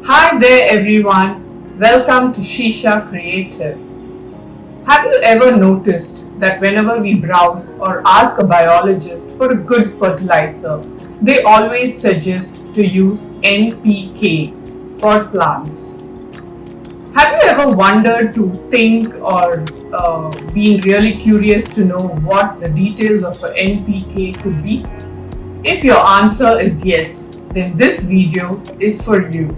Hi there everyone, welcome to Shisha Creative. Have you ever noticed that whenever we browse or ask a biologist for a good fertilizer, they always suggest to use NPK for plants? Have you ever wondered to think or been really curious to know what the details of a NPK could be? If your answer is yes, then this video is for you.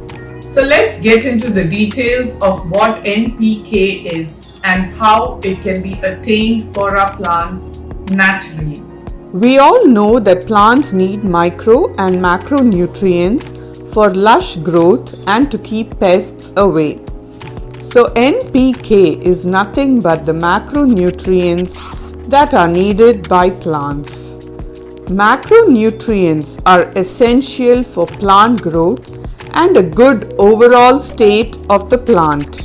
So let's get into the details of what NPK is and how it can be attained for our plants naturally. We all know that plants need micro and macronutrients for lush growth and to keep pests away. So NPK is nothing but the macronutrients that are needed by plants. Macronutrients are essential for plant growth and a good overall state of the plant.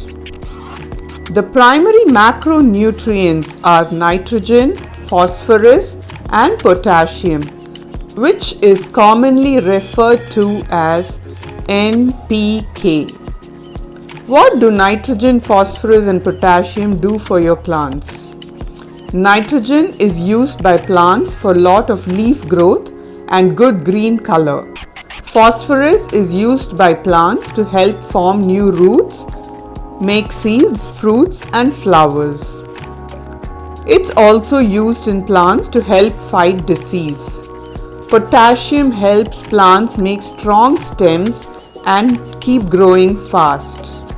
The primary macronutrients are nitrogen, phosphorus, and potassium, which is commonly referred to as NPK. What do nitrogen, phosphorus, and potassium do for your plants? Nitrogen is used by plants for a lot of leaf growth and good green color. Phosphorus is used by plants to help form new roots, make seeds, fruits, and flowers. It's also used in plants to help fight disease. Potassium helps plants make strong stems and keep growing fast.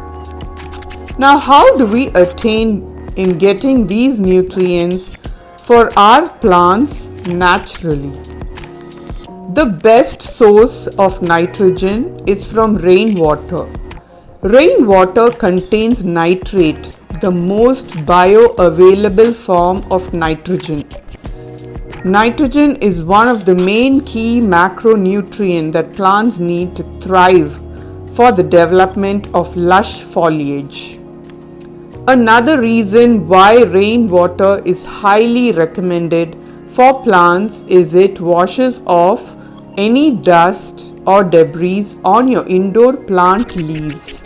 Now, how do we attain in getting these nutrients for our plants naturally? The best source of nitrogen is from rainwater. Rainwater contains nitrate, the most bioavailable form of nitrogen. Nitrogen is one of the main key macronutrients that plants need to thrive for the development of lush foliage. Another reason why rainwater is highly recommended for plants is it washes off any dust or debris on your indoor plant leaves,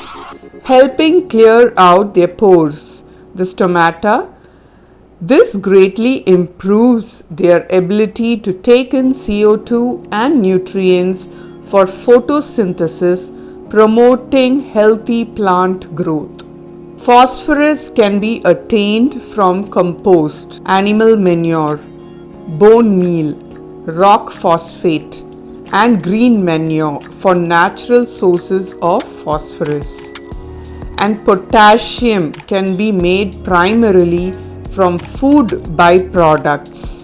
helping clear out their pores, the stomata. This greatly improves their ability to take in CO2 and nutrients for photosynthesis, promoting healthy plant growth. Phosphorus can be attained from compost, animal manure, bone meal, rock phosphate, and green manure for natural sources of phosphorus. And potassium can be made primarily from food byproducts.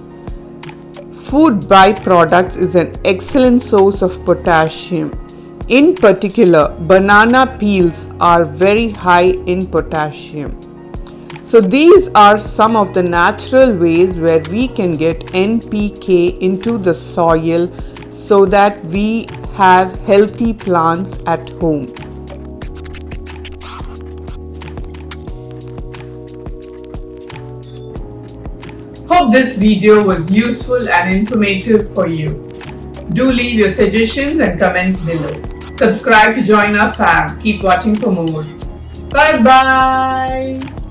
Food byproducts is an excellent source of potassium. In particular, banana peels are very high in potassium. So these are some of the natural ways where we can get NPK into the soil so that we have healthy plants at home. Hope this video was useful and informative for you. Do leave your suggestions and comments below. Subscribe to join our fam. Keep watching for more. Bye bye.